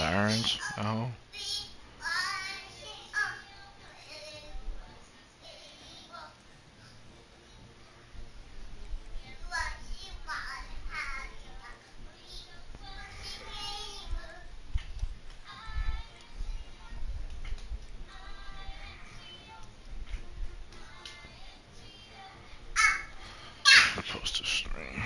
sirens. Oh. Post a stream.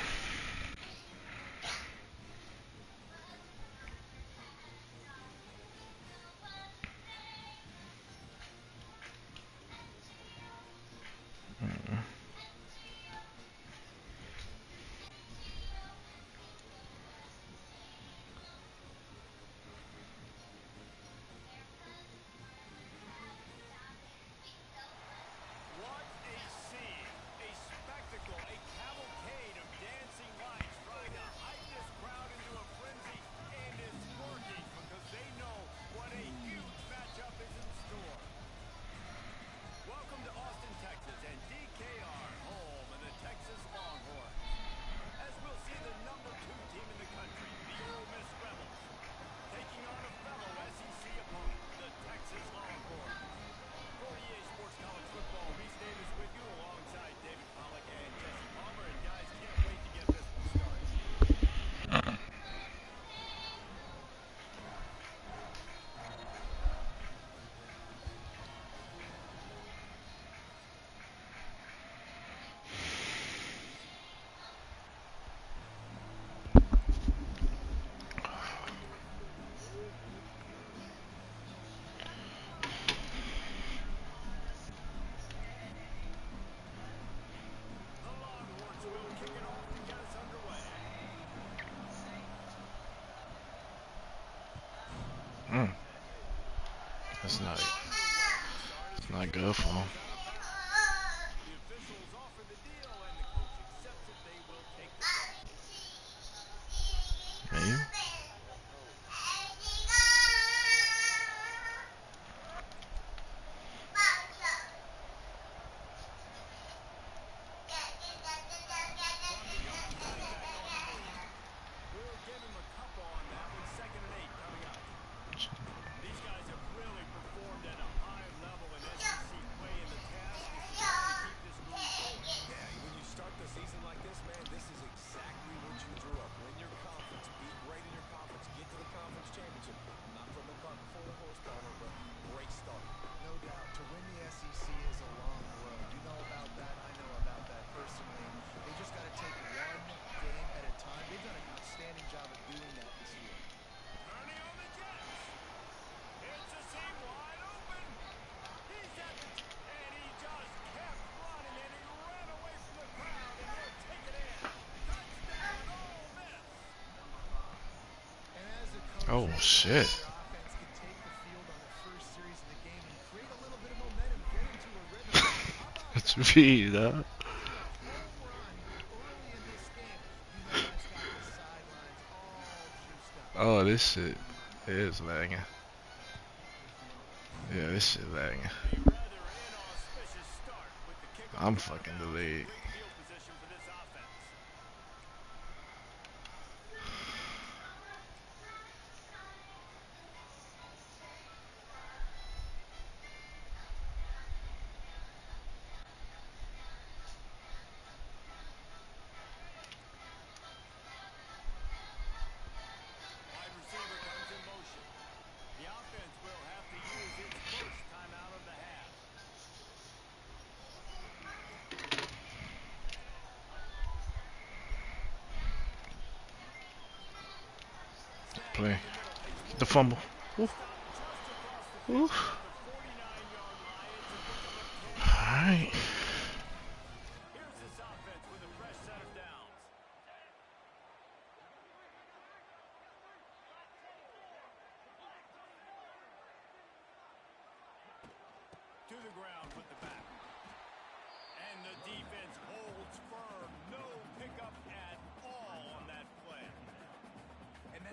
Mm. That's not. It's not good for him. Hey. Oh shit. It's me, huh? Oh, this shit is lagging. Yeah, this shit lagging. I'm fucking delayed. Play. The fumble. Ooh. Ooh. Alright.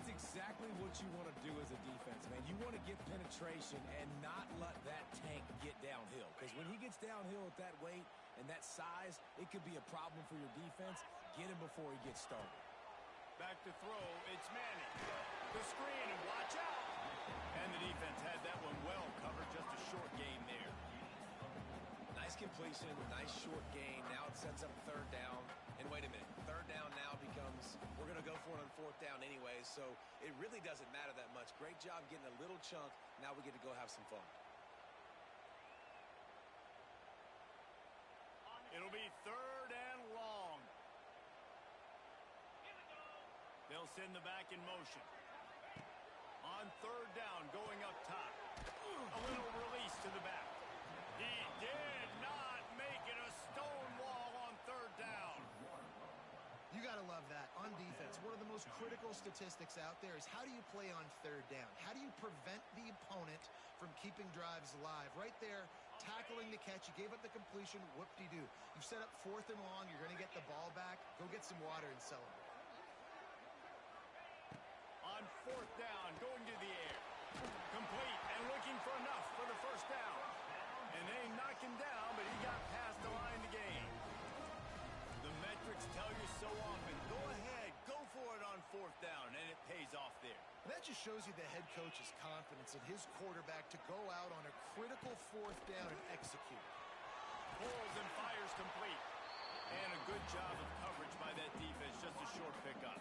Exactly what you want to do as a defense, man. You want to get penetration and not let that tank get downhill. Because when he gets downhill at that weight and that size, it could be a problem for your defense. Get him before he gets started. Back to throw, it's Manning. The screen, and watch out. And the defense had that one well covered, just a short gain there. Nice completion, nice short gain. Now it sets up third down. And wait a minute, third down now becomes, we're going to go for it on fourth down anyways, so it really doesn't matter that much. Great job getting a little chunk. Now we get to go have some fun. It'll be third and long. They'll send the back in motion. On third down, going up top. A little release to the back. He did not make it a stone wall on third down. You got to love that. On defense, one of the most critical statistics out there is how do you play on third down? How do you prevent the opponent from keeping drives alive? Right there, tackling the catch. You gave up the completion. Whoop-de-doo. You've set up fourth and long. You're going to get the ball back. Go get some water and celebrate. On fourth down, going to the air. Complete and looking for enough for the first down. And they knock him down, but he got past the line to gain. The metrics tell you so often, go ahead, go for it on fourth down, and it pays off there. And that just shows you the head coach's confidence in his quarterback to go out on a critical fourth down and execute. Pulls and fires complete. And a good job of coverage by that defense, just a short pickup.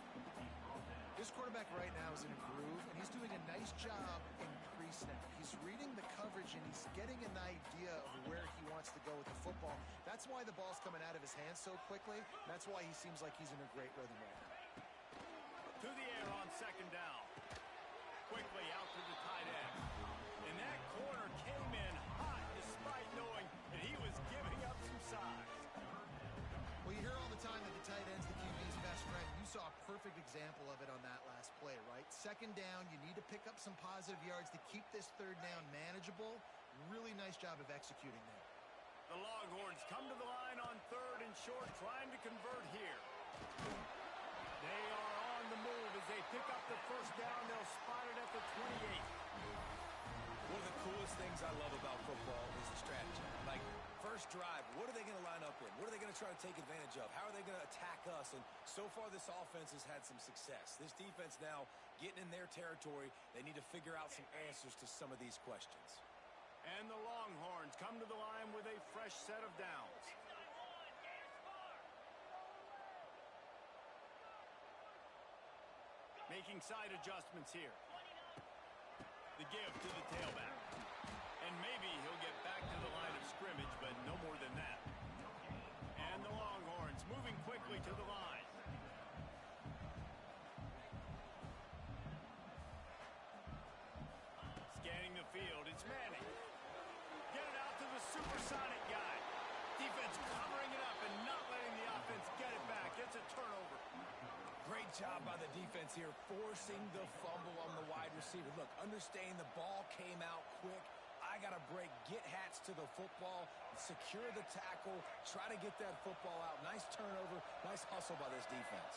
This quarterback right now is in a groove, and he's doing a nice job in pre-snap. He's reading the coverage, and he's getting an idea of where he wants to go with the football. That's why the ball's coming out of his hands so quickly. That's why he seems like he's in a great rhythm right now. To the air on second down. Quickly out to the tight end. And that corner came in hot despite knowing that he was giving up some size. Well, you hear all the time that the tight end's the QB's best friend. You saw a perfect example of it on that last play, right? Second down, you need to pick up some positive yards to keep this third down manageable. Really nice job of executing there. The Longhorns come to the line on third and short, trying to convert here. They are on the move as they pick up the first down. They'll spot it at the 28. One of the coolest things I love about football is the strategy. Like, first drive, what are they going to line up in? What are they going to try to take advantage of? How are they going to attack us? And so far, this offense has had some success. This defense now getting in their territory. They need to figure out some answers to some of these questions. And the Longhorns come to the line with a fresh set of downs. Making side adjustments here. The give to the tailback. And maybe he'll get back to the line of scrimmage, but no more than that. And the Longhorns moving quickly to the line. Scanning the field, it's Manning. Get it out to the supersonic guy. Defense covering it up and not letting the offense get it back. It's a turnover. Great job by the defense here, forcing the fumble on the wide receiver. Look, understanding the ball came out quick. I got to break, get Hats to the football, secure the tackle, try to get that football out. Nice turnover, nice hustle by this defense.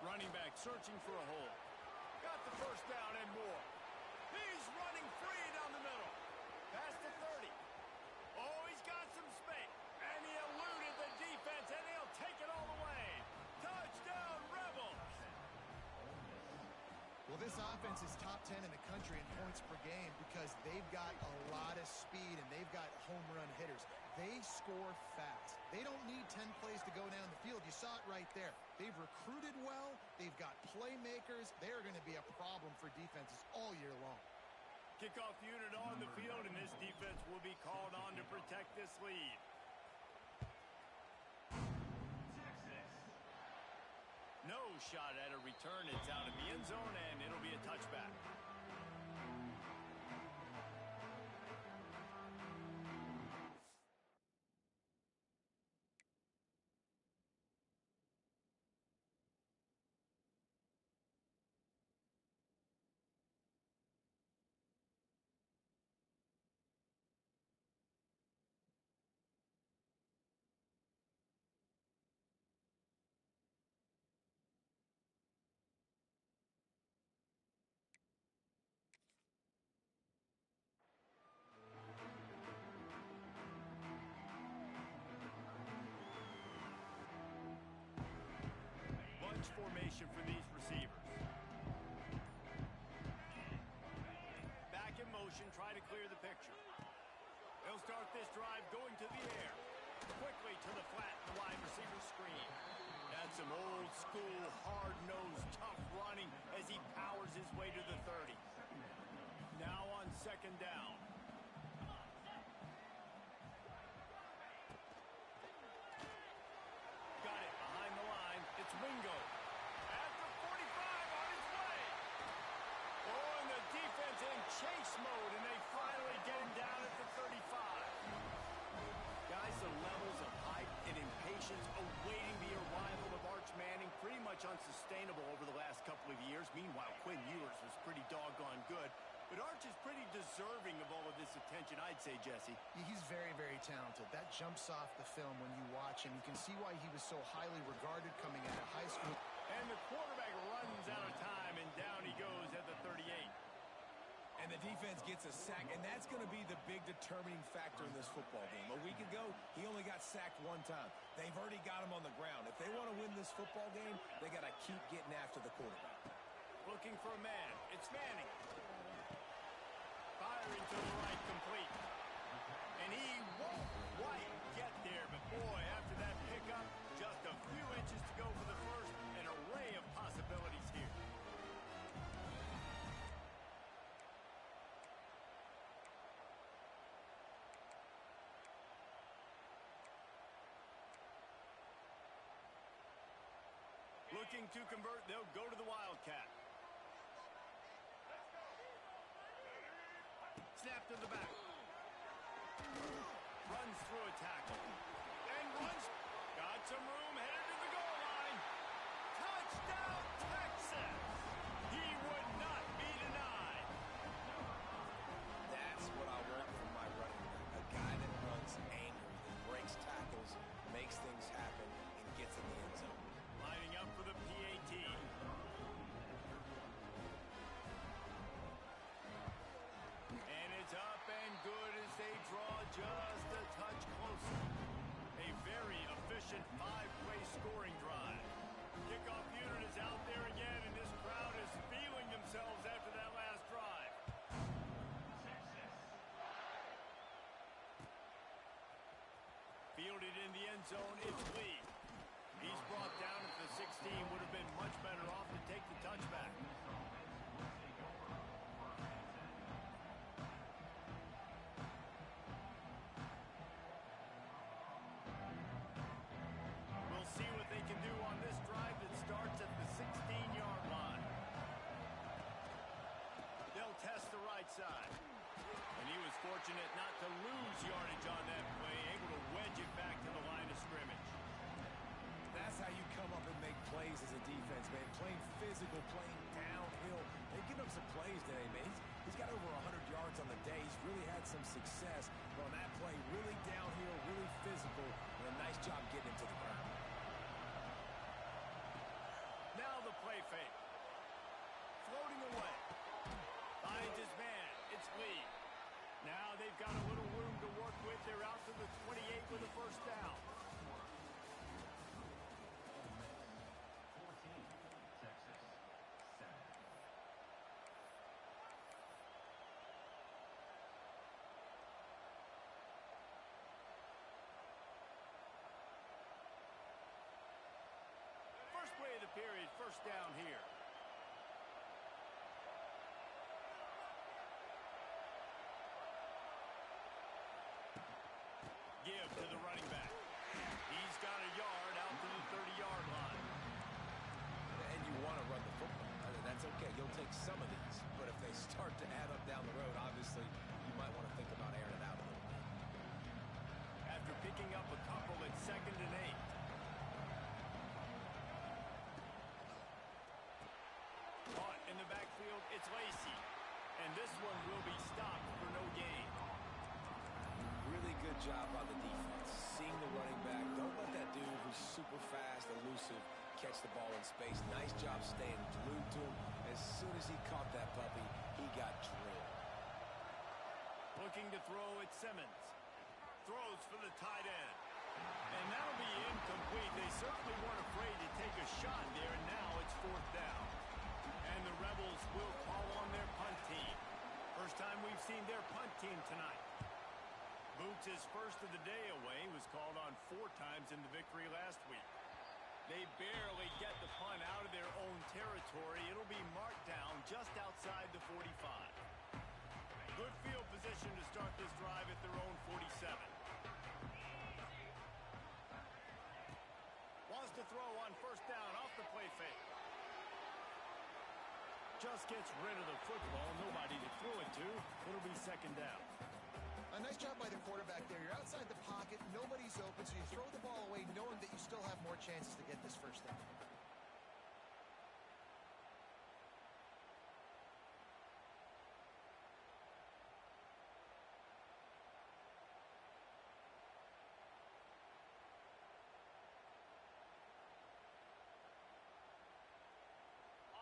Running back searching for a hole. Got the first down and more. He's running free down the middle. Past the 30. Oh, he's got some space. And he eluded the defense, and he'll take it all the way. Touchdown, Rebels! Well, this offense is top 10 in the country in points per game because they've got a lot of speed and they've got home run hitters. They score fast. They don't need 10 plays to go down the field. You saw it right there. They've recruited well. They've got playmakers. They're going to be a problem for defenses all year long. Kickoff unit on the field, and this defense will be called on to protect this lead. No shot at a return. It's out of the end zone, and it'll be a touchback. start this drive going to the air. Quickly to the flat, the wide receiver screen. That's some old school, hard-nosed, tough running as he powers his way to the 30. Now on second down. Got it behind the line. It's Wingo. At the 45 on his way. Oh, and the defense in chase mode, and they finally get him down at the 35. Guys, the levels of hype and impatience awaiting the arrival of Arch Manning pretty much unsustainable over the last couple of years. Meanwhile, Quinn Ewers was pretty doggone good. But Arch is pretty deserving of all of this attention, I'd say, Jesse. He's very, very talented. That jumps off the film when you watch him. You can see why he was so highly regarded coming out of high school. And the quarterback runs out of time, and down he goes at the 38. And the defense gets a sack, and that's going to be the big determining factor in this football game. A week ago, he only got sacked one time. They've already got him on the ground. If they want to win this football game, they got to keep getting after the quarterback. Looking for a man. It's Manning. Firing to the right, complete. And he won't quite get there, but boy, after that pickup, just a few inches to go for the first. An array of possibilities here. Looking to convert, they'll go to the Wildcat. Snap to the back. Runs through a tackle. And runs. Got some room, headed to the goal line. Touchdown, Texas! He would not be denied. That's what I want from my running back. A guy that runs angry, that breaks tackles, makes things happen, and gets in the end zone. Lining up for the PAT. And it's up and good as they draw just a touch closer. A very efficient five-play scoring drive. Kickoff unit is out there again, and this crowd is feeling themselves after that last drive. Fielded in the end zone, it's Lee. He's brought down at the 16, would have been much better off to take the touchback. We'll see what they can do on this drive that starts at the 16-yard line. They'll test the right side. And he was fortunate not to lose yardage on that play, able to wedge it back to the line of scrimmage. That's how you come up and make plays as a defense, man. Playing physical, playing downhill. They've given up some plays today, man. He's got over 100 yards on the day. He's really had some success. But on that play, really downhill, really physical, and a nice job getting him to the ground. Now the play fake. Floating away. Finds his man. It's Lee. Now they've got a little room to work with. They're out to the 28 with a first down. First play of the period, first down here. Give to the running back. He's got a yard out to the 30-yard line. And you want to run the football. That's okay. You'll take some of these. But if they start to add up down the road, obviously, you might want to think about airing it out a little bit. After picking up a couple at 2nd and 8. Caught in the backfield, it's Lacey. And this one will be stopped for no gain. Really good job by the defense. Seeing the running back. Don't let that dude who's super fast, elusive, catch the ball in space. Nice job staying glued to him. As soon as he caught that puppy, he got drilled. Looking to throw at Simmons. Throws for the tight end. And that'll be incomplete. They certainly weren't afraid to take a shot there, and now it's 4th down. And the Rebels will call on their punt team. First time we've seen their punt team tonight. Boots' first of the day away was called on 4 times in the victory last week. They barely get the punt out of their own territory. It'll be marked down just outside the 45. Good field position to start this drive at their own 47. Wants to throw on first down off the play fake. Just gets rid of the football. Nobody to throw it to. It'll be second down. A nice job by the quarterback there. You're outside the pocket. Nobody's open, so you throw the ball away knowing that you still have more chances to get this first down.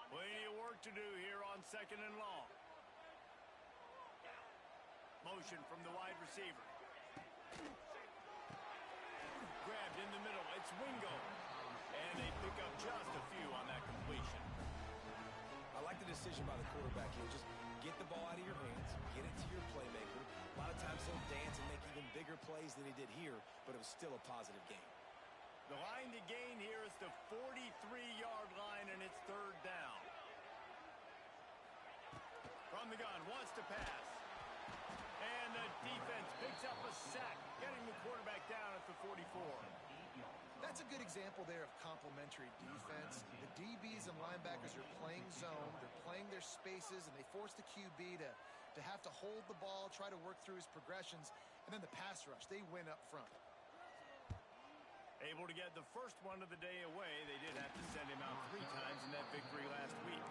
Plenty of work to do here on second and long. Motion from the wide receiver. Grabbed in the middle. It's Wingo. And they pick up just a few on that completion. I like the decision by the quarterback here. Just get the ball out of your hands, get it to your playmaker. A lot of times he'll dance and make even bigger plays than he did here, but it was still a positive game. The line to gain here is the 43-yard line, and it's third down. From the gun, wants to pass. And the defense picks up a sack, getting the quarterback down at the 44. That's a good example there of complementary defense. The DBs and linebackers are playing zone. They're playing their spaces, and they force the QB to have to hold the ball, try to work through his progressions. And then the pass rush, they win up front. Able to get the first one of the day away. They did have to send him out 3 times in that victory last week.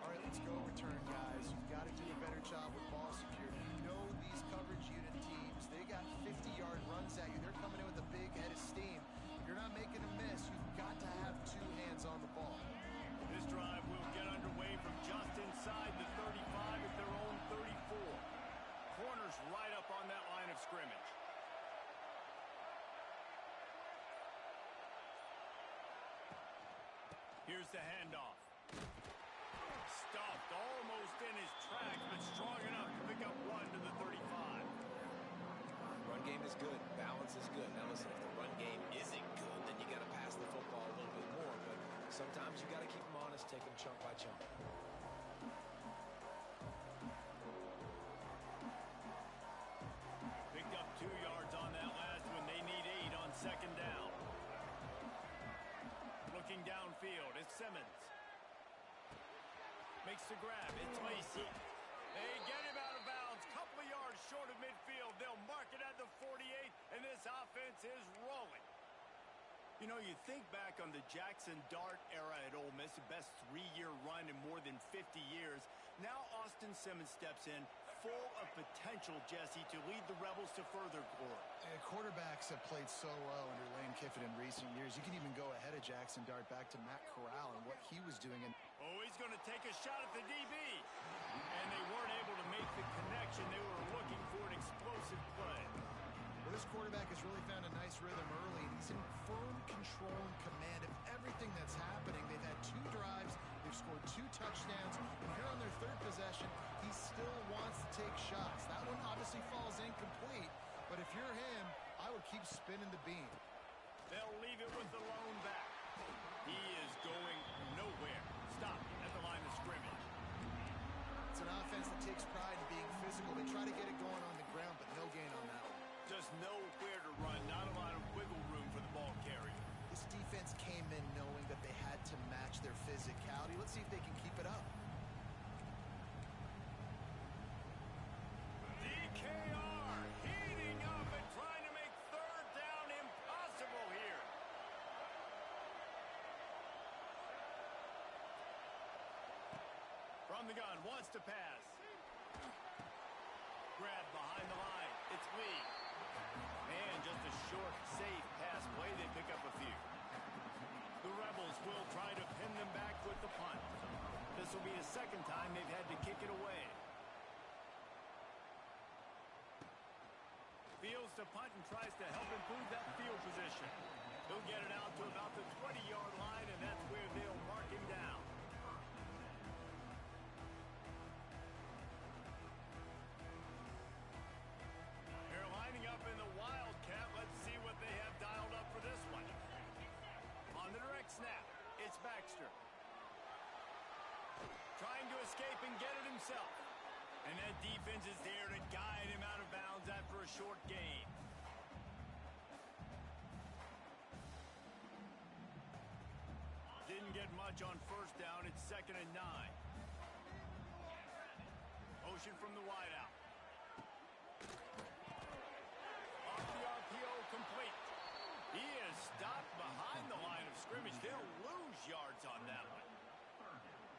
All right, let's go return, guys. You've got to do a better job with ball security. You know these coverage unit teams. They got 50-yard runs at you. They're coming in with a big head of steam. You're not making a miss. You've got to have 2 hands on the ball. This drive will get underway from just inside the 35 at their own 34. Corners right up on that line of scrimmage. Here's the handoff. Stuffed almost in his tracks, but strong enough to pick up 1 to the 35. Run game is good. Balance is good. Now listen, if the run game isn't good, then you got to pass the football a little bit more. But sometimes you got to keep them honest, take them chunk by chunk. Picked up 2 yards on that last one. They need 8 on second down. Looking downfield, it's Simmons. Makes the grab, it's Lacey. They get him out of bounds, couple of yards short of midfield. They'll mark it at the 48, and this offense is rolling. You know, you think back on the Jackson Dart era at Ole Miss, the best 3-year run in more than 50 years. Now Austin Simmons steps in, full of potential, Jesse, to lead the Rebels to further glory. Quarterbacks have played so well under Lane Kiffin in recent years. You can even go ahead of Jackson Dart back to Matt Corral and what he was doing. Oh, he's going to take a shot at the DB. And they weren't able to make the connection. They were looking for an explosive play. Well, this quarterback has really found a nice rhythm early, and he's in firm control and command of everything that's happening. They've had 2 drives. They've scored 2 touchdowns. And here on their 3rd possession, he still wants to take shots. That one obviously falls incomplete. But if you're him, I would keep spinning the beam. They'll leave it with the lone back. He is going nowhere. Stop at the line of scrimmage. It's an offense that takes pride in being physical. They try to get it going on the ground, but no gain on that one. Just nowhere to run. Not a lot of wiggle room for the ball carrier. This defense came in knowing that they had to match their physicality. Let's see if they can keep it up. DKR heating up and trying to make 3rd down impossible here. From the gun, wants to pass. Grab behind the line. It's Lee. And just a short, safe pass play. They pick up a few. The Rebels will try to pin them back with the punt. This will be the 2nd time they've had to kick it away. Fields to punt and tries to help improve that field position. He'll get it out to about the 20-yard line, and that's where they'll mark him down. escape and get it himself. And that defense is there to guide him out of bounds after a short gain. Didn't get much on first down. It's 2nd and 9. Motion from the wideout. Off the RPO, complete. He is stopped behind the line of scrimmage. They'll lose yards on that one.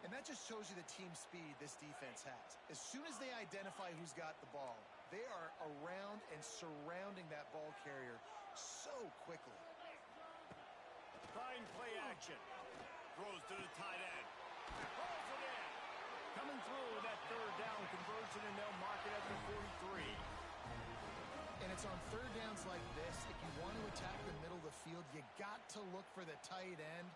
And that just shows you the team speed this defense has. As soon as they identify who's got the ball, they are around and surrounding that ball carrier so quickly. Trying play action. Throws to the tight end. Pulls it in. Coming through with that 3rd down conversion, and they'll mark it at the 43. And it's on 3rd downs like this. If you want to attack the middle of the field, you got to look for the tight end.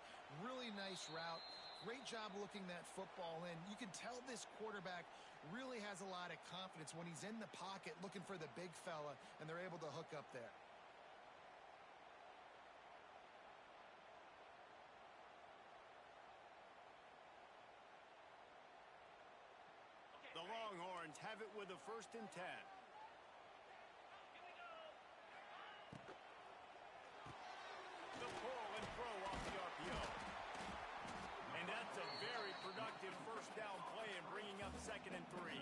Really nice route. Great job looking that football in. You can tell this quarterback really has a lot of confidence when he's in the pocket looking for the big fella, and they're able to hook up there. The Longhorns have it with a 1st and 10. The pull and throw off the RPO. And that's a very productive 1st down play and bringing up 2nd and 3.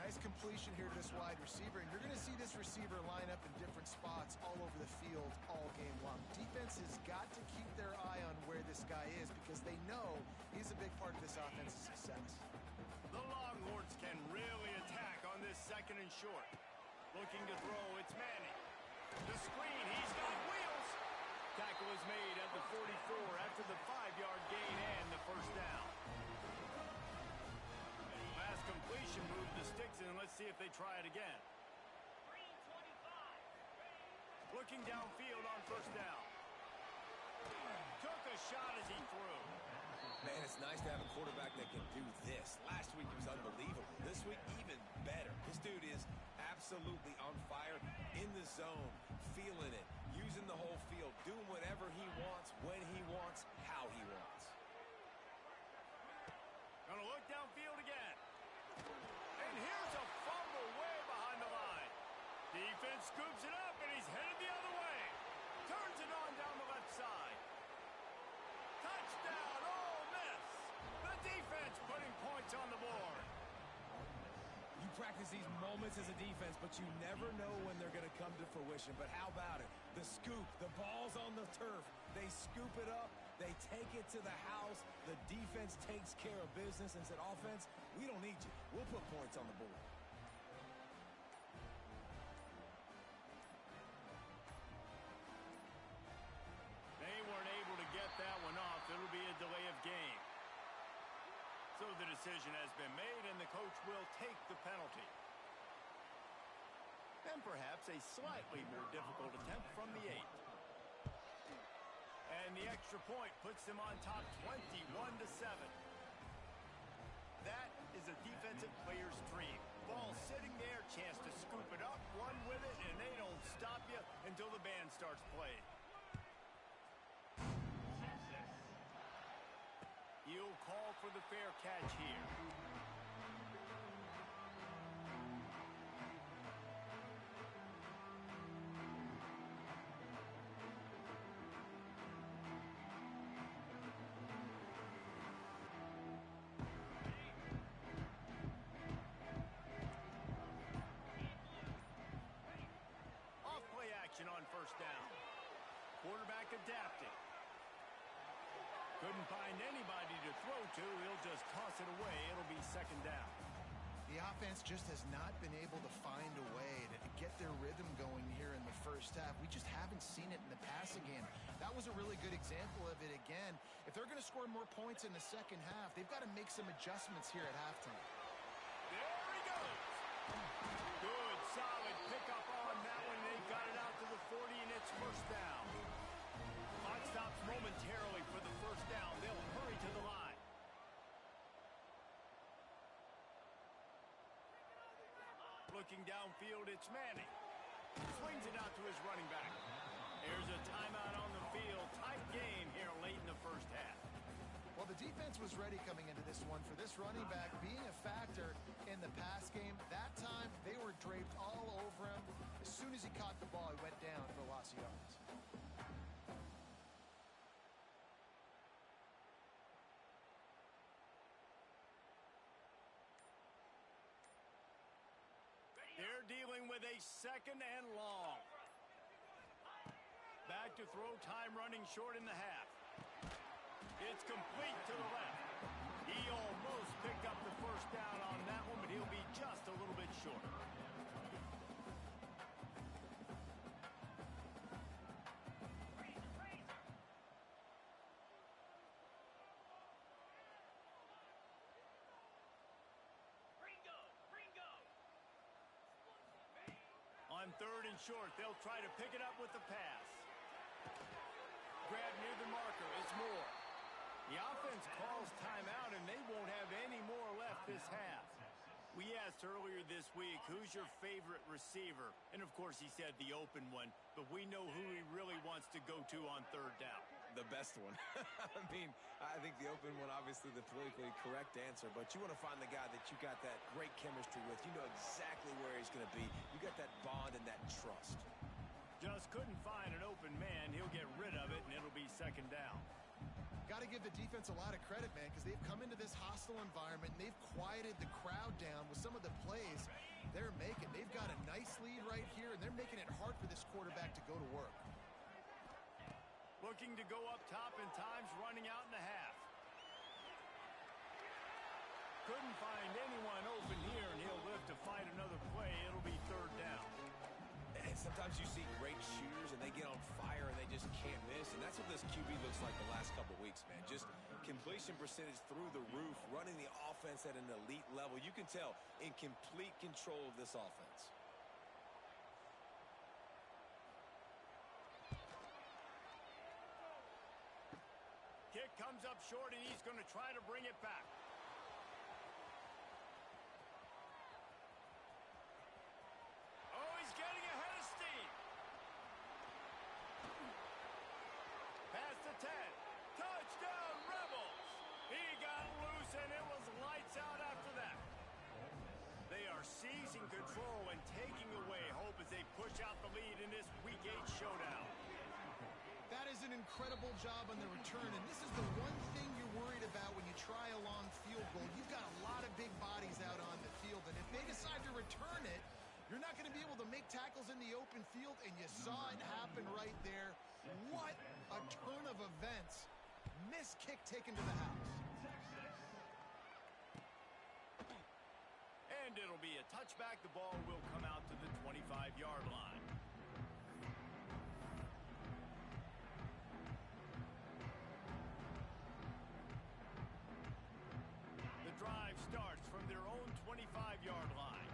Nice completion here to this wide receiver, and you're going to see this receiver line up in different spots all over the field all game long. Defense has got to keep their eye on where this guy is because they know he's a big part of this offense's success. The Longhorns can really attack on this 2nd and short. Looking to throw, it's Manning. The screen, he's got wheels. Tackle is made at the 44 after the 5-yard gain and the 1st down. Pass completion moved the sticks in. Let's see if they try it again. Looking downfield on 1st down. Took a shot as he threw. Man, it's nice to have a quarterback that can do this. Last week he was unbelievable. This week, even better. This dude is absolutely on fire, in the zone, feeling it, using the whole field, doing whatever he wants, when he wants, how he wants. Gonna look downfield again. And here's a fumble way behind the line. Defense scoops it up, and he's headed the other way. Turns it on down the left side. Touchdown, Ole Miss. The defense putting points on the board. You practice these moments as a defense, but you never know when they're going to come to fruition. But how about it? The scoop, the ball's on the turf. They scoop it up. They take it to the house. The defense takes care of business and said, offense, we don't need you. We'll put points on the board. They weren't able to get that one off. It'll be a delay of game. So the decision has been made, and the coach will take the penalty. And perhaps a slightly more difficult attempt from the 8. And the extra point puts them on top 21-7. That is a defensive player's dream. Ball sitting there, chance to scoop it up, run with it, and they don't stop you until the band starts playing. He'll call for the fair catch here. Off-play action on 1st down. Quarterback adapting. Couldn't find anybody to throw to. He'll just toss it away. It'll be 2nd down. The offense just has not been able to find a way to get their rhythm going here in the 1st half. We just haven't seen it in the passing game. That was a really good example of it again. If they're going to score more points in the 2nd half, they've got to make some adjustments here at halftime. There he goes. Good, solid pickup on that one. They got it out to the 40, and it's 1st down. Clock stops momentarily for the 1st down. They'll hurry to the line. Looking downfield, it's Manning. Swings it out to his running back. There's a timeout on the field. Tight game here late in the 1st half. Well, the defense was ready coming into this one. For this running back being a factor in the pass game, that time they were draped all over him. As soon as he caught the ball, he went down for loss of yards. They're dealing with a 2nd and long. Back to throw, time running short in the half. It's complete to the left. He almost picked up the first down on that one, but he'll be just a little bit shorter. On 3rd and short, they'll try to pick it up with the pass. Grab near the marker. It's Moore. The offense calls timeout, and they won't have any more left this half. We asked earlier this week, who's your favorite receiver? And, of course, he said the open one, but we know who he really wants to go to on 3rd down. The best one. I mean, I think the open one, obviously the politically correct answer, but you want to find the guy that you got that great chemistry with. You know exactly where he's going to be. You got that bond and that trust. Just couldn't find an open man. He'll get rid of it, and it'll be 2nd down. Got to give the defense a lot of credit, man, because they've come into this hostile environment, and they've quieted the crowd down with some of the plays they're making. They've got a nice lead right here, and they're making it hard for this quarterback to go to work. Looking to go up top, and time's running out in the half. Couldn't find anyone open here, and he'll live to fight another play. It'll be 3rd down. And sometimes you see great shooters, and they get on fire, and they just can't miss. And that's what this QB looks like the last couple weeks, man. Just completion percentage through the roof, running the offense at an elite level. You can tell in complete control of this offense. Kick comes up short, and he's going to try to bring it back. Oh, he's getting ahead of steam. Past the 10. Touchdown, Rebels. He got loose, and it was lights out after that. They are seizing control and taking away hope as they push out the lead in this Week 8 showdown. That is an incredible job on the return, and this is the one thing you're worried about when you try a long field goal. You've got a lot of big bodies out on the field, and if they decide to return it, you're not going to be able to make tackles in the open field, and you saw it happen right there. What a turn of events. Missed kick taken to the house. And it'll be a touchback. The ball will come out to the 25-yard line. The drive starts from their own 25-yard line.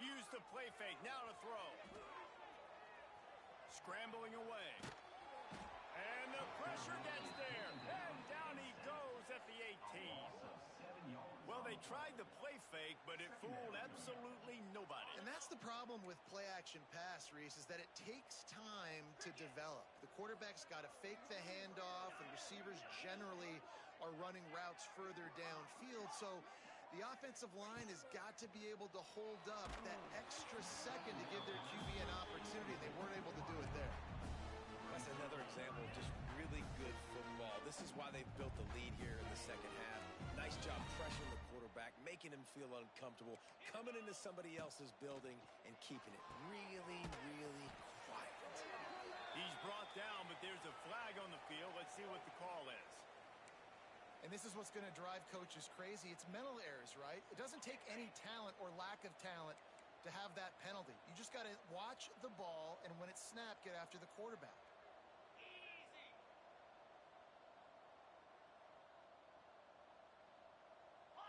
Use the play fake. Now to throw. Scrambling away. And the pressure gets there. And down he goes at the 18. Well, they tried the play fake, but it fooled absolutely nobody. And that's the problem with play-action pass, Reese, is that it takes time to develop. The quarterback's got to fake the handoff, and receivers generally are running routes further downfield. So the offensive line has got to be able to hold up that extra second to give their QB an opportunity. They weren't able to do it there. That's another example of just really good football. This is why they've built the lead here in the second half. Nice job pressuring the quarterback, making him feel uncomfortable, coming into somebody else's building and keeping it really, really quiet. He's brought down, but there's a flag on the field. Let's see what the call is. And this is what's going to drive coaches crazy. It's mental errors, right? It doesn't take any talent or lack of talent to have that penalty. You just got to watch the ball, and when it's snapped, get after the quarterback.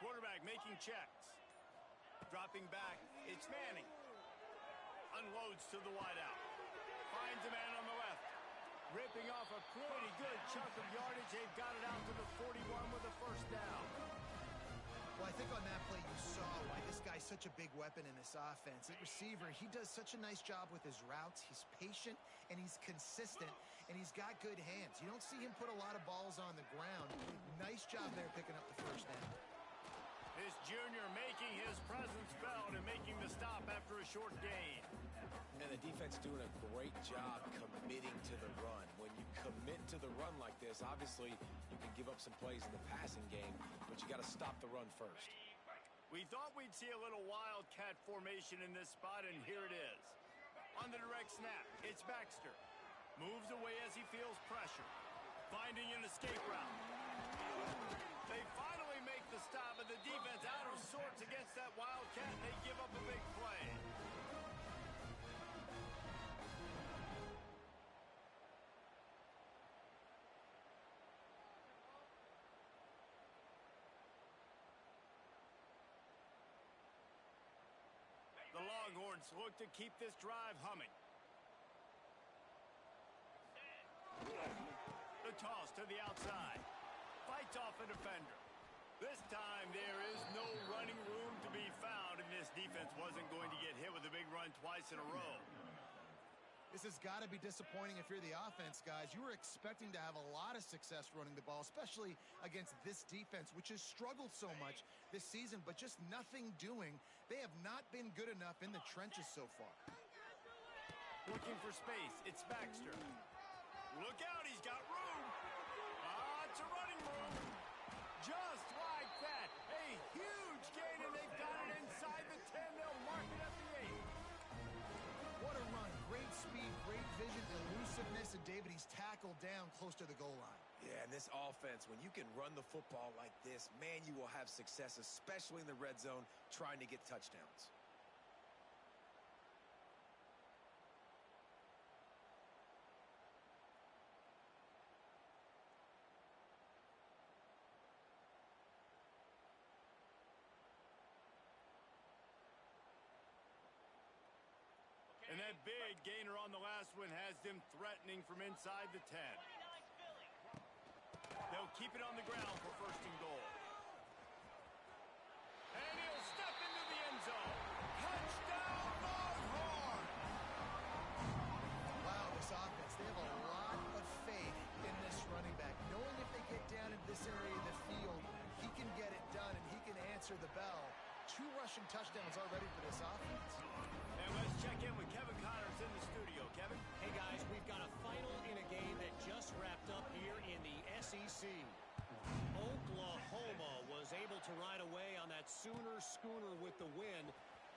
Quarterback making checks. Dropping back. It's Manning. Unloads to the wideout. Finds a man on the left. Ripping off a pretty good chunk of yardage. They've got it out to the 41 with a first down. Well, I think on that play you saw why this guy's such a big weapon in this offense. At receiver, he does such a nice job with his routes. He's patient, and he's consistent, and he's got good hands. You don't see him put a lot of balls on the ground. Nice job there picking up the first down. This junior making his presence felt and making the stop after a short gain. And the defense doing a great job committing to the run. When you commit to the run like this, obviously you can give up some plays in the passing game, but you got to stop the run first. We thought we'd see a little wildcat formation in this spot, and here it is. On the direct snap, it's Baxter. Moves away as he feels pressure. Finding an escape route. They finally make the stop, and the defense out of sorts against that wildcat. They give up a big play. The Longhorns look to keep this drive humming. The toss to the outside. Fights off a defender. This time there is no running room to be found, and this defense wasn't going to get hit with a big run twice in a row. This has got to be disappointing if you're the offense, guys. You were expecting to have a lot of success running the ball, especially against this defense, which has struggled so much this season, but just nothing doing. They have not been good enough in the trenches so far. Looking for space. It's Baxter. Look out, he's got room. It's a running room. Just like that. A huge gain, and they've got it inside the 10. They'll mark it at the 8. What a run. Great speed, great vision, elusiveness, and David, he's tackled down close to the goal line. Yeah, and this offense, when you can run the football like this, man, you will have success, especially in the red zone, trying to get touchdowns. And that big gainer on the last one has them threatening from inside the 10. They'll keep it on the ground for first and goal. And he'll step into the end zone. Touchdown, Longhorn! Wow, this offense, they have a lot of faith in this running back, knowing if they get down in this area of the field, he can get it done and he can answer the bell. 2 rushing touchdowns already for this offense. And let's check in with Kevin Connors in the studio. Kevin? Hey, guys, we've got a final in a game that just wrapped up here in the SEC. Oklahoma was able to ride away on that Sooner schooner with the win,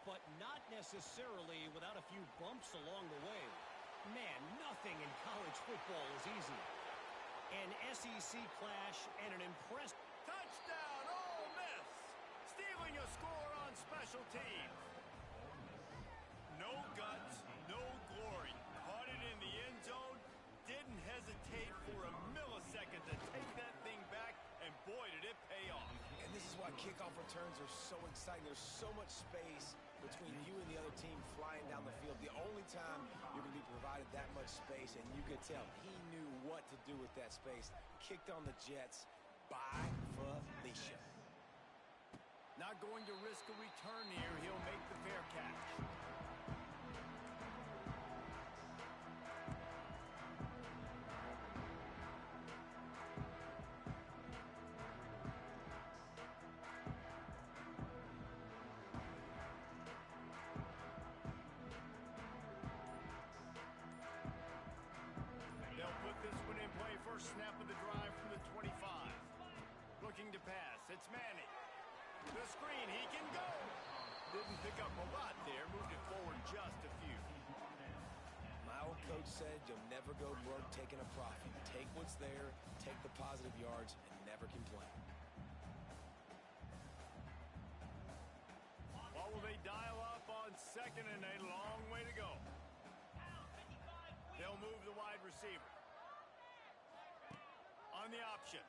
but not necessarily without a few bumps along the way. Man, nothing in college football is easy. An SEC clash and an impressive... Touchdown, Ole Miss! Stealing a score on special teams. No guts, no glory. Caught it in the end zone. Didn't hesitate for a millisecond to take that thing back, and boy, did it pay off. And this is why kickoff returns are so exciting. There's so much space between you and the other team flying down the field. The only time you're going to be provided that much space, and you could tell he knew what to do with that space. Kicked on the Jets by Felicia. Not going to risk a return here. He'll make the fair catch. They'll put this one in play. First snap of the drive from the 25. Looking to pass. It's Manning. The screen, he can go. Didn't pick up a lot there. Moved it forward just a few. My old coach said you'll never go broke taking a profit. Take what's there, take the positive yards, and never complain. What will they dial up on second, and a long way to go? They'll move the wide receiver. On the option.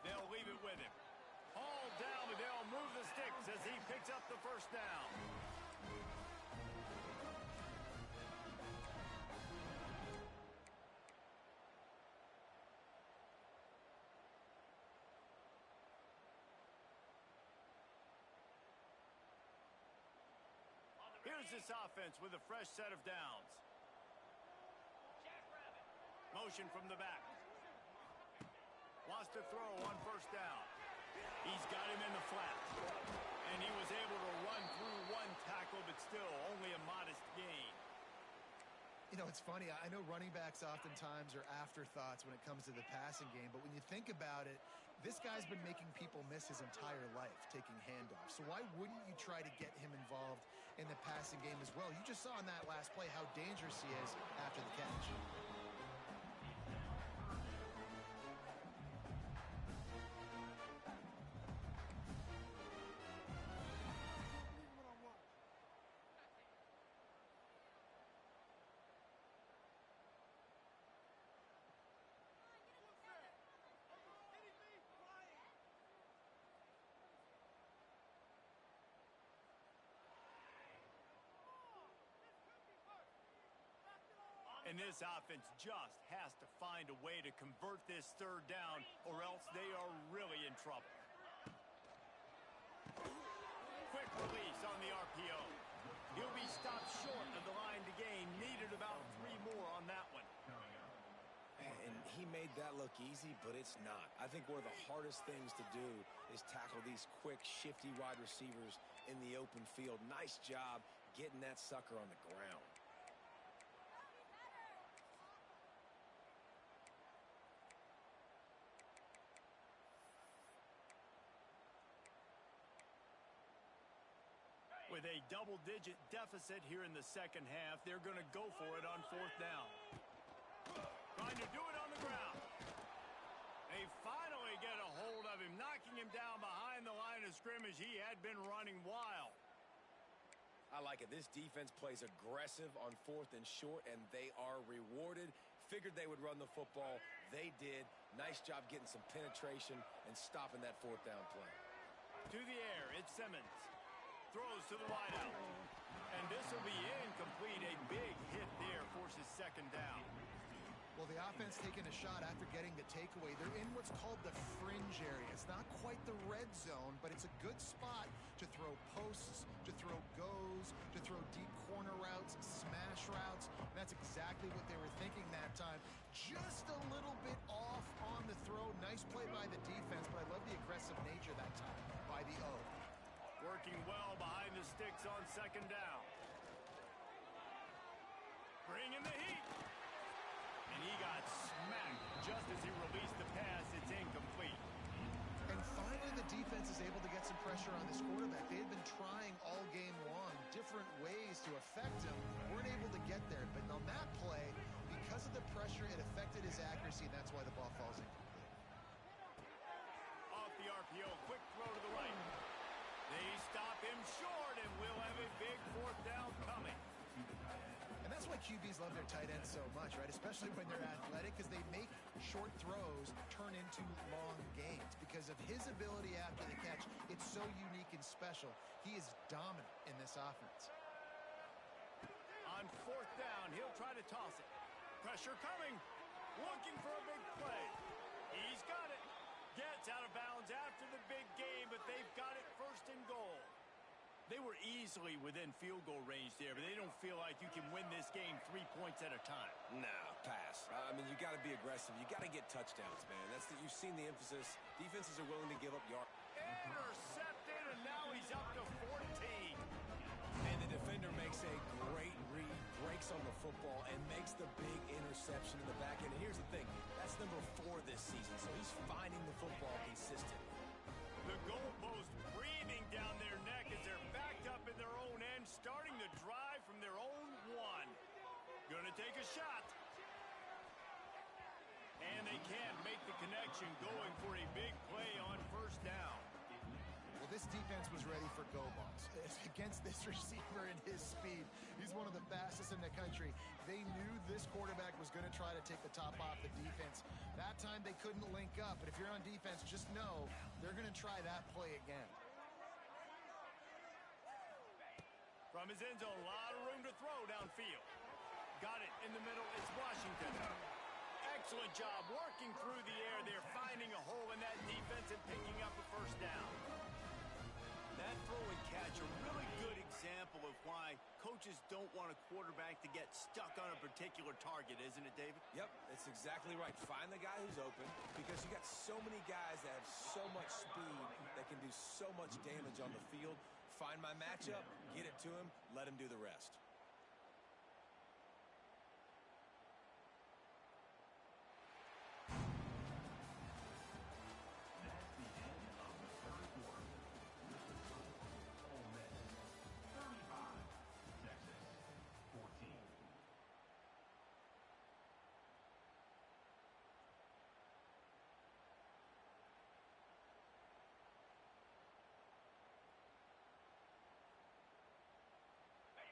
They'll leave it with him. Hauled down, but they'll move the sticks as he picks up the first down. this offense with a fresh set of downs. Motion from the back. Wants to throw on first down. He's got him in the flat. And he was able to run through one tackle, but still only a modest gain. You know, it's funny. I know running backs oftentimes are afterthoughts when it comes to the passing game, but when you think about it, this guy's been making people miss his entire life taking handoffs. So why wouldn't you try to get him involved in the passing game as well? You just saw in that last play how dangerous he is after the catch. And this offense just has to find a way to convert this third down, or else they are really in trouble. Quick release on the RPO. He'll be stopped short of the line to gain. Needed about 3 more on that one. And he made that look easy, but it's not. I think one of the hardest things to do is tackle these quick, shifty wide receivers in the open field. Nice job getting that sucker on the ground. With a double-digit deficit here in the second half, they're going to go for it on fourth down. Trying to do it on the ground. They finally get a hold of him, knocking him down behind the line of scrimmage. He had been running wild. I like it. This defense plays aggressive on fourth and short, and they are rewarded. Figured they would run the football. They did. Nice job getting some penetration and stopping that fourth down play. To the air, it's Simmons. Throws to the wideout. And this will be incomplete. A big hit there forces second down. Well, the offense taking a shot after getting the takeaway. They're in what's called the fringe area. It's not quite the red zone, but it's a good spot to throw posts, to throw goes, to throw deep corner routes, smash routes. And that's exactly what they were thinking that time. Just a little bit off on the throw. Nice play by the defense, but I love the aggressive nature that time by the O. Working well behind the sticks on second down. Bringing the heat. And he got smacked just as he released the pass. It's incomplete. And finally, the defense is able to get some pressure on this quarterback. They had been trying all game long different ways to affect him. Weren't able to get there. But on that play, because of the pressure, it affected his accuracy, and that's why the ball falls incomplete. Off the RPO, quick throw to the right. They stop him short, and we'll have a big fourth down coming. And that's why QBs love their tight ends so much, right? Especially when they're athletic, because they make short throws turn into long gains. Because of his ability after the catch, it's so unique and special. He is dominant in this offense. On fourth down, he'll try to toss it. Pressure coming. Looking for a big play. He's got it. Gets out of bounds after the big game, but they've got it first and goal. They were easily within field goal range there, but they don't feel like you can win this game 3 points at a time. No, pass. I mean, you got to be aggressive. You got to get touchdowns, man. You've seen the emphasis. Defenses are willing to give up yards. Intercepted, and now he's up to 14. And the defender makes a great read, breaks on the football, and makes the big interception in the back end. And here's the thing. That's number 4 this season, so he's finding the football consistently. The goalpost breathing down their neck as they're backed up in their own end, starting the drive from their own 1. Gonna take a shot. And they can't make the connection, going for a big play on first down. Well, this defense was ready for go balls. Against this receiver and his speed, he's one of the fastest in the country. They knew this quarterback was going to try to take the top off the defense. That time they couldn't link up, but if you're on defense, just know they're going to try that play again. From his end zone, a lot of room to throw downfield. Got it in the middle. It's Washington. Excellent job working through the air. They're finding a hole in that defense and picking up a first down. That throw and catch, a really good example of why coaches don't want a quarterback to get stuck on a particular target, isn't it, David? Yep, that's exactly right. Find the guy who's open because you got so many guys that have so much speed that can do so much damage on the field. Find my matchup, get it to him, let him do the rest. That's the end of the first quarter. Ole Miss 35, Texas 14.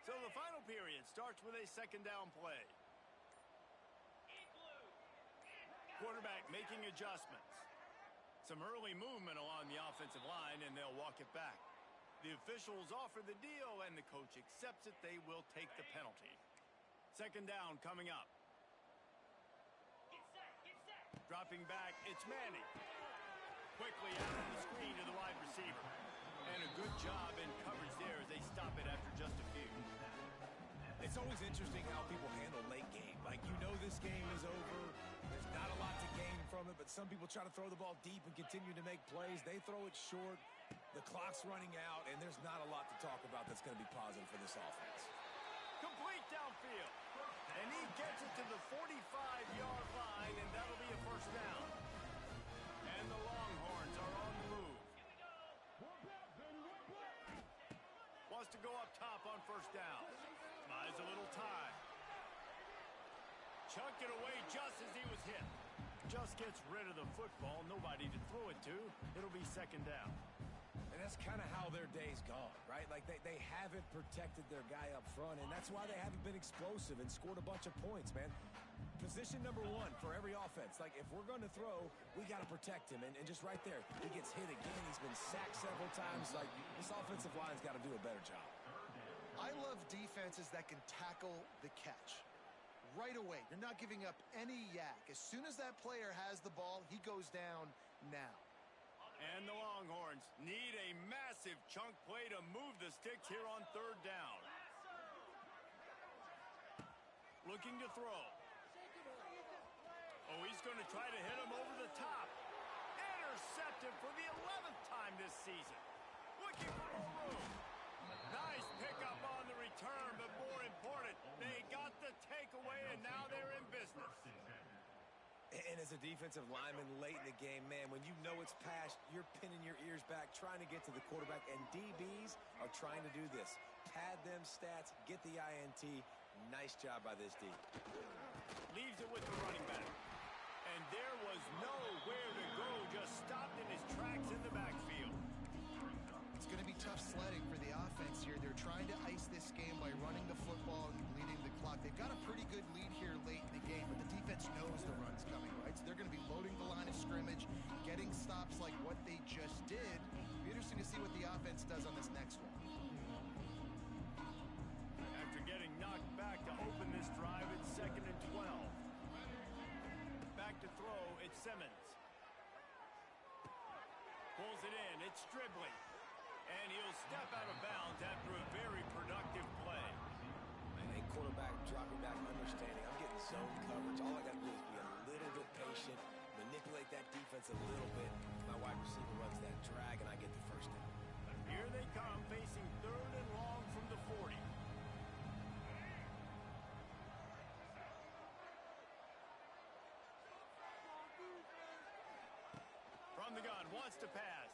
So the final period starts with a second down play. Quarterback making adjustments. Some early movement along the offensive line, and they'll walk it back. The officials offer the deal, and the coach accepts it. They will take the penalty. Second down coming up. Dropping back, it's Manning. Quickly out on the screen to the wide receiver. And a good job in coverage there as they stop it after just a few. It's always interesting how people handle late game. Like, you know this game is over. There's not a lot to gain from it, but some people try to throw the ball deep and continue to make plays. They throw it short. The clock's running out, and there's not a lot to talk about that's going to be positive for this offense. Complete downfield. And he gets it to the 45-yard line, and that'll be a first down. And the Longhorns are on the move. Wants to go up top on first down. Buys a little time. Chucked it away just as he was hit. Just gets rid of the football. Nobody to throw it to. It'll be second down. And that's kind of how their day's gone, right? Like, they haven't protected their guy up front, and that's why they haven't been explosive and scored a bunch of points, man. Position number one for every offense. Like, if we're going to throw, we got to protect him. And just right there, he gets hit again. He's been sacked several times. Like, this offensive line's got to do a better job. I love defenses that can tackle the catch. Right away, you're not giving up any yak. As soon as that player has the ball, he goes down now. And the Longhorns need a massive chunk play to move the sticks here on third down. Looking to throw. Oh, he's going to try to hit him over the top. Intercepted for the 11th time this season. Looking for more room. Nice pickup on the return, but more important, they got the takeaway, and now they're in business. And as a defensive lineman late in the game, man, when you know it's past, you're pinning your ears back, trying to get to the quarterback, and DBs are trying to do this. Pad them stats, get the INT. Nice job by this D. Leaves it with the running back. And there was nowhere to go, just stopped in his tracks in the backfield. It's going to be tough sledding for the offense here. They're trying to ice this game by running the football and leading the clock. They've got a pretty good lead here late in the game, but the defense knows the run's coming, right? So they're going to be loading the line of scrimmage, getting stops like what they just did. It'll be interesting to see what the offense does on this next one. After getting knocked back to open this drive, it's 2nd and 12. Back to throw, it's Simmons. Pulls it in, it's Stribley. And he'll step out of bounds after a very productive play. And a quarterback dropping back, understanding I'm getting zone coverage. All I got to do is be a little bit patient, manipulate that defense a little bit. My wide receiver runs that drag, and I get the first down. Here they come, facing 3rd and long from the 40. From the gun, wants to pass.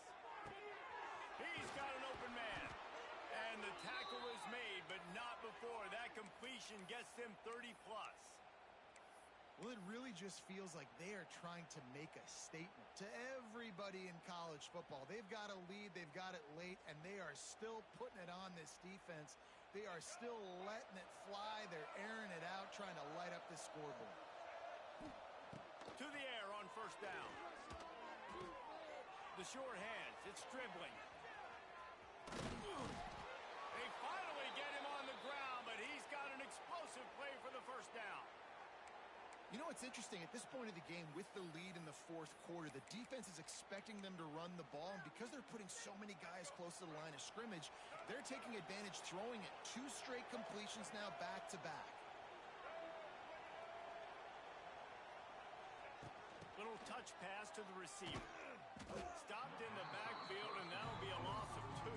He's got an open man. And the tackle is made, but not before. That completion gets them 30-plus. Well, it really just feels like they are trying to make a statement to everybody in college football. They've got a lead, they've got it late, and they are still putting it on this defense. They are still letting it fly. They're airing it out, trying to light up the scoreboard. To the air on first down. The short hands, it's dribbling. They finally get him on the ground, but he's got an explosive play for the first down. You know, it's interesting. At this point of the game, with the lead in the fourth quarter, the defense is expecting them to run the ball. And because they're putting so many guys close to the line of scrimmage, they're taking advantage, throwing it. 2 straight completions now back-to-back. Little touch pass to the receiver. Stopped in the backfield, and that'll be a loss of 2.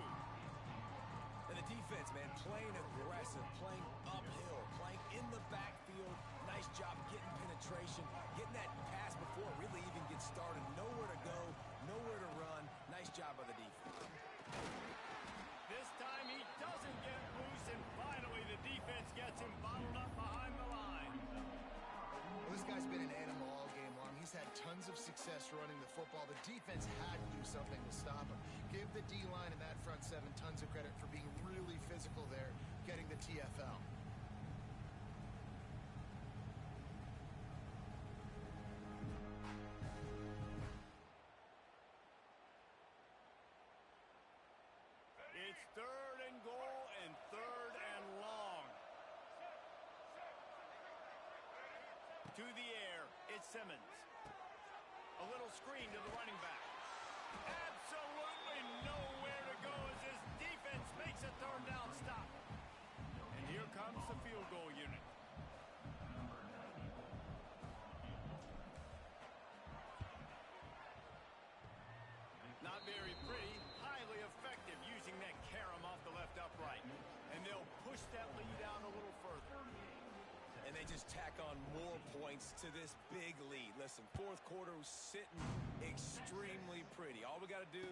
And the defense, man, playing aggressive, playing uphill, playing in the backfield. Nice job getting penetration, getting that pass before it really even gets started. Nowhere to go, nowhere to run. Nice job by the defense. This time he doesn't get loose, and finally the defense gets him bottled up behind the line. Well, this guy's been an animal all game long. He's had tons of success running the football. The defense had to do something to stop him. Give the D-line and that front 7 tons of credit for being really physical there, getting the TFL. It's 3rd and goal and 3rd and long. To the air, it's Simmons. A little screen to the running back. Absolutely nowhere to go as his defense makes a 3rd down stop. And here comes the field goal unit. Not very pretty, highly effective using that carom off the left upright. And they'll push that lead out a little further. And they just tack on more points to this big lead. Listen, fourth quarter was sitting extremely pretty. All we got to do,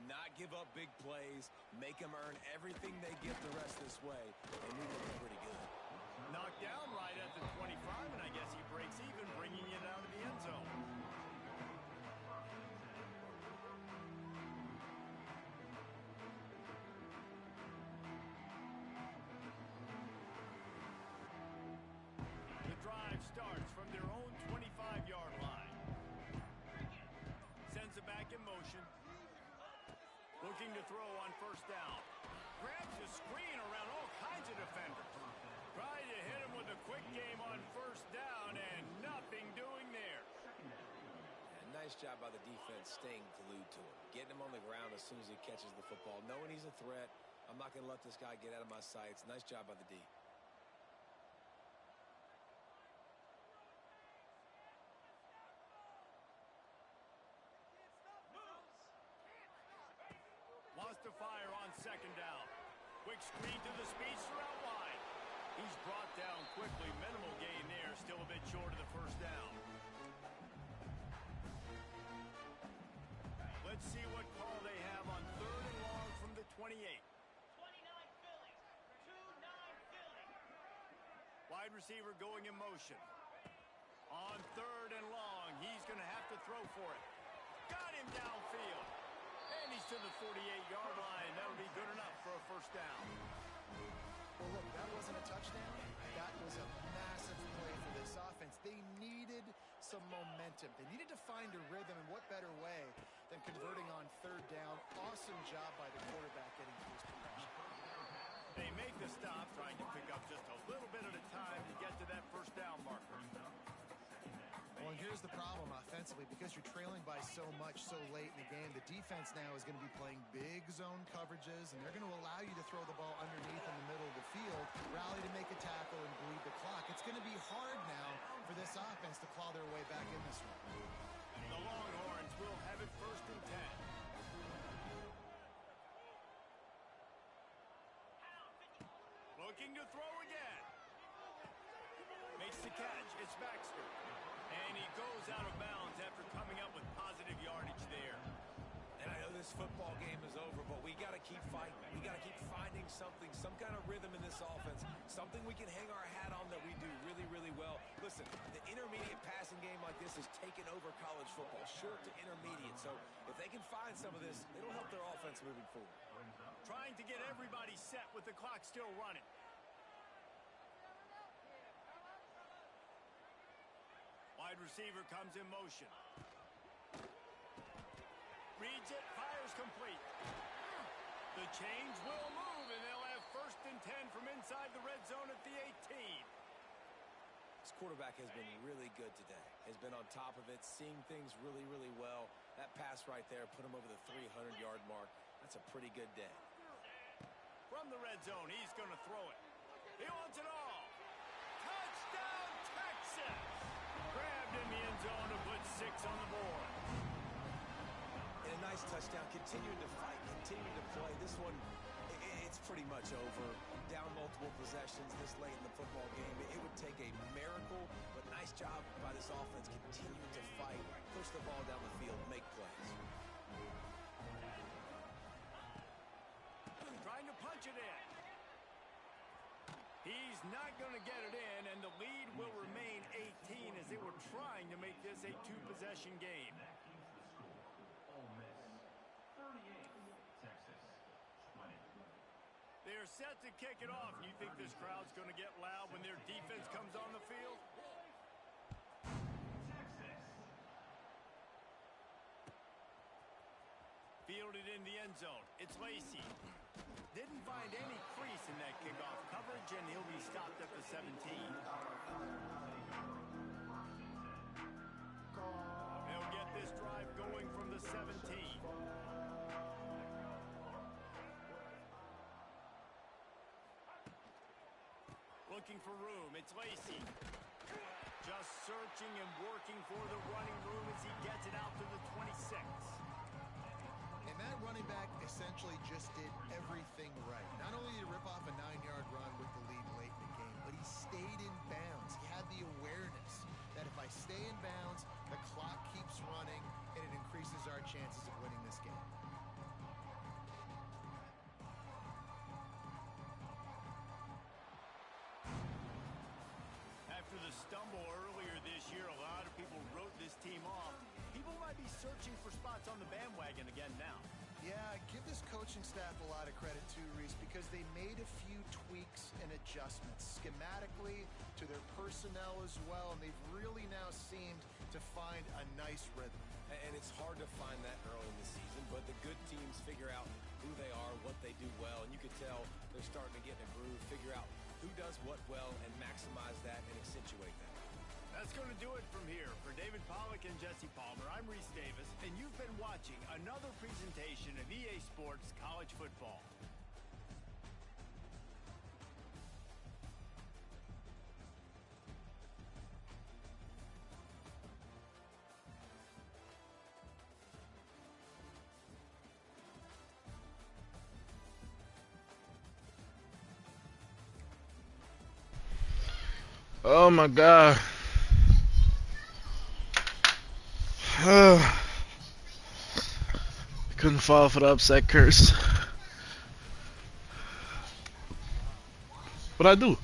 not give up big plays, make them earn everything they get the rest of this way, and we look pretty good. Knocked down right at the 25, and I guess he breaks even, bringing it out of the end zone. Starts from their own 25-yard line. Sends it back in motion. Looking to throw on 1st down. Grabs a screen around all kinds of defenders. Tried to hit him with a quick game on 1st down, and nothing doing there. And nice job by the defense staying glued to him. Getting him on the ground as soon as he catches the football. Knowing he's a threat. I'm not going to let this guy get out of my sights. Nice job by the D. Wants to fire on 2nd down. Quick screen to the speedster out wide. He's brought down quickly. Minimal gain there. Still a bit short of the 1st down. Let's see what call they have on 3rd and long from the 28. 29 Philly. 2-9 Philly. Wide receiver going in motion. On 3rd and long, he's going to have to throw for it. Got him downfield. And he's to the 48-yard line. That'll be good enough for a 1st down. Well, look, that wasn't a touchdown. That was a massive play for this offense. They needed some momentum. They needed to find a rhythm, and what better way than converting on 3rd down. Awesome job by the quarterback getting to his progression. They make the stop, trying to pick up just a little bit at a time to get to that 1st down marker. Well, and here's the problem offensively. Because you're trailing by so much so late in the game, the defense now is going to be playing big zone coverages, and they're going to allow you to throw the ball underneath in the middle of the field, rally to make a tackle, and bleed the clock. It's going to be hard now for this offense to claw their way back in this one. The Longhorns will have it 1st and 10. Looking to throw again. Makes the catch. It's Baxter. And he goes out of bounds after coming up with positive yardage there. And I know this football game is over, but we got to keep fighting. We got to keep finding something, some kind of rhythm in this offense, something we can hang our hat on that we do really, really well. Listen, the intermediate passing game like this has taken over college football, short to intermediate. So if they can find some of this, it'll help their offense moving forward. Trying to get everybody set with the clock still running. Wide receiver comes in motion. Reads it, fires complete. The chains will move, and they'll have 1st and 10 from inside the red zone at the 18. It's quarterback has been really good today. Has been on top of it, seeing things really, really well. That pass right there put him over the 300-yard mark. That's a pretty good day. From the red zone, he's going to throw it. He wants it all. Touchdown, Texas! Grabbed in the end zone to put 6 on the board. And a nice touchdown, continuing to fight, continuing to play. This one, it's pretty much over. Down multiple possessions this late in the football game. It would take a miracle, but nice job by this offense continuing to fight, push the ball down the field, make plays. Trying to punch it in. He's not going to get it in, and the lead will remain 18 as they were trying to make this a 2-possession game. That keeps the score. Ole Miss 38, Texas 20. They're set to kick it off. You think this crowd's going to get loud when their defense comes on the field? Texas. Fielded in the end zone. It's Lacey. Didn't find any crease in that kickoff coverage, and he'll be stopped at the 17. They'll get this drive going from the 17. Looking for room. It's Lacey. Just searching and working for the running room as he gets it out to the 26. And that running back essentially just did everything right. Not only did he rip off a 9-yard run with the lead late in the game, but he stayed in bounds. He had the awareness that if I stay in bounds, the clock keeps running, and it increases our chances of winning this game. After the stumble earlier this year, a lot of people wrote this team off. People might be searching for spots on the bandwagon again now. Yeah, give this coaching staff a lot of credit too, Reese, because they made a few tweaks and adjustments schematically to their personnel as well, and they've really now seemed to find a nice rhythm. And it's hard to find that early in the season, but the good teams figure out who they are, what they do well, and you can tell they're starting to get in a groove, figure out who does what well, and maximize that and accentuate that. That's going to do it from here. For David Pollack and Jesse Palmer, I'm Reese Davis, and you've been watching another presentation of EA Sports College Football. Oh my God. Couldn't fall for the upset curse. What'd I do?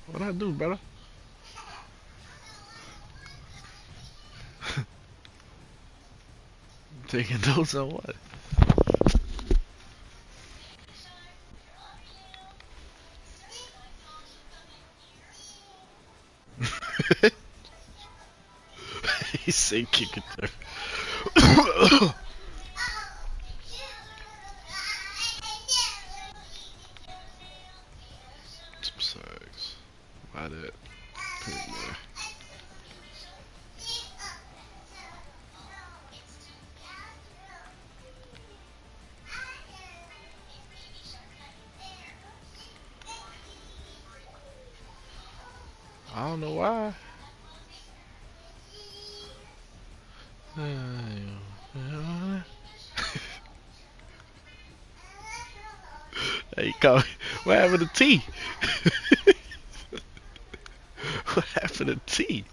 What'd I do, brother? Taking notes on what? He said kick it there. Some sacks. About it. Put it there. I don't know why. Hey, call. What happened to T? What happened to T?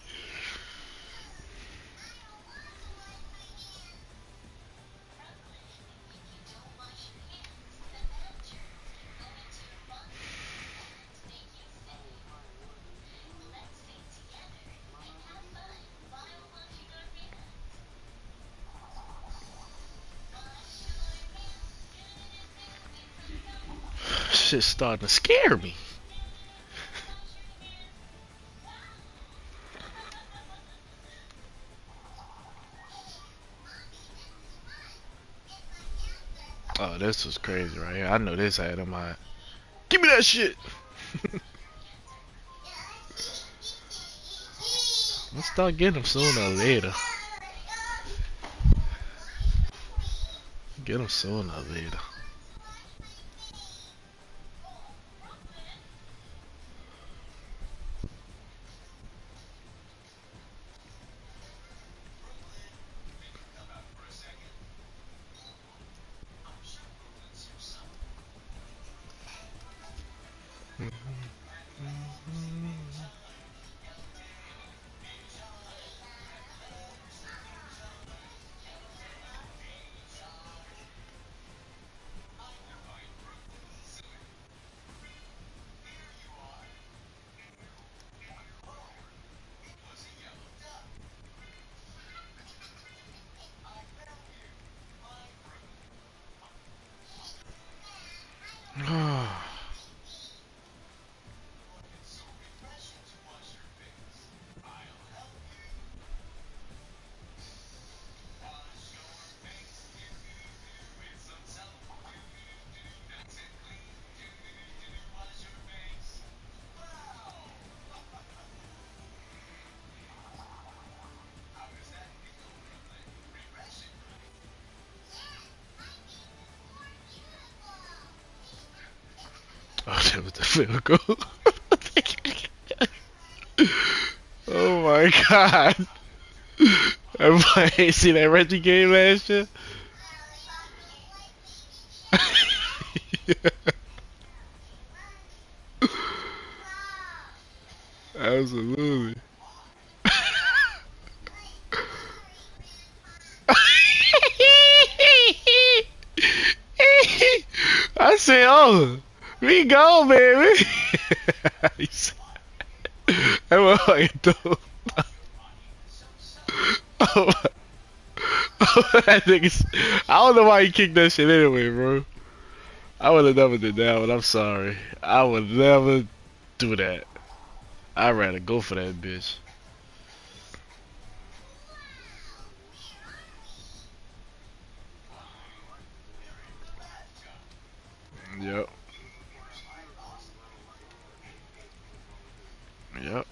Shit's starting to scare me. Oh, this was crazy right here. I know this had him hot. Give me that shit. Let's start getting him sooner or later. Get him sooner or later. Oh, that was the field goal. Oh my god. Everybody see that Reggie game last year? Absolutely. I said, oh, we go, baby. That motherfucker dope. Oh, that nigga, I don't know why he kicked that shit anyway, bro. I would have never did that one. I'm sorry. I would never do that. I'd rather go for that bitch. Yep. Yep.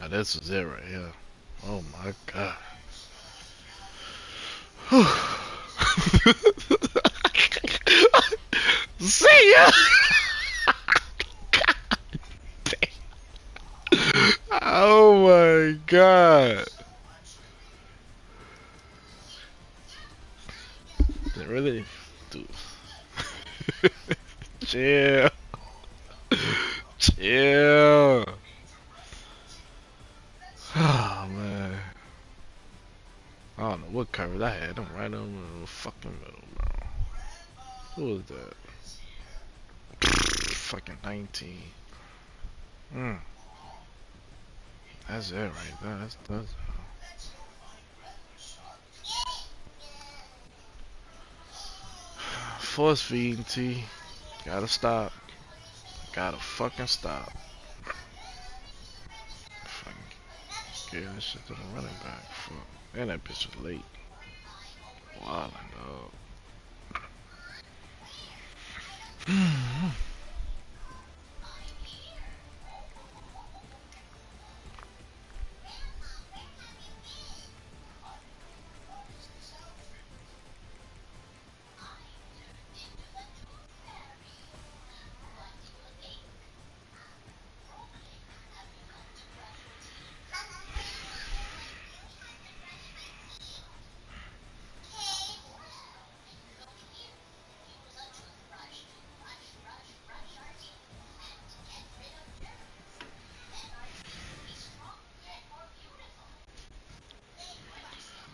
Now this is it right here. Oh my god. See ya. Oh my god. They really do. Chill. Chill. Oh man. I don't know what coverage I had. I'm right on the fucking middle, bro. Who was that? Fucking 19. Mm. That's it right there. That's force feeding T. Gotta stop. Gotta fucking stop. Fucking give that shit to the running back. Fuck. And that bitch was late. Wildin', dog.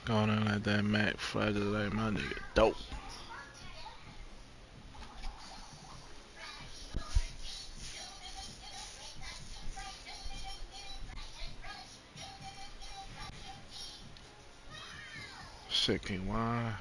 Going in like that Mac Friday like my nigga dope. Shit can't whine.